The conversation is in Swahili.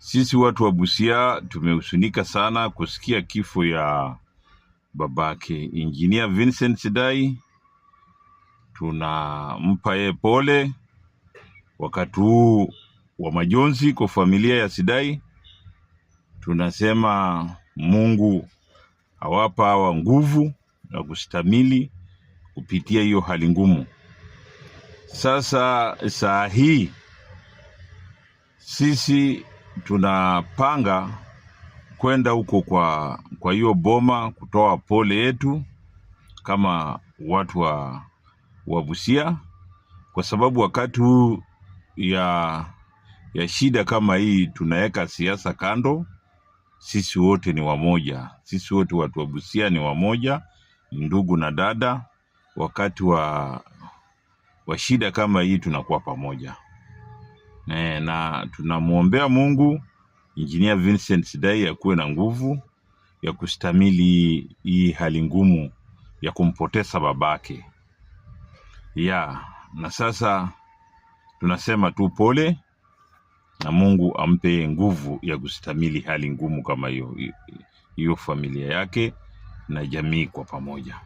Sisi watu wa Busia tumehuzunika sana kusikia kifo ya babake Engineer Vincent Sidai. Tunampa yeye pole wakati huu wa majonzi kwa familia ya Sidai. Tunasema Mungu awapa hawa nguvu na kustamili kupitia hiyo hali ngumu. Sasa saa hii sisi tunapanga kwenda huko kwa hiyo boma kutoa pole yetu kama watu wa Busia, kwa sababu wakati huu ya shida kama hii tunaweka siasa kando. Sisi wote ni wamoja, sisi wote watu wa Busia ni wamoja, ndugu na dada. Wakati wa shida kama hii tunakuwa pamoja, na tunamuombea Mungu Engineer Vincent Sidai akuwe na nguvu ya kustamili hii hali ngumu ya kumpoteza babake. Na sasa tunasema tu pole na Mungu ampe nguvu ya kustamili hali ngumu kama hiyo familia yake na jamii kwa pamoja.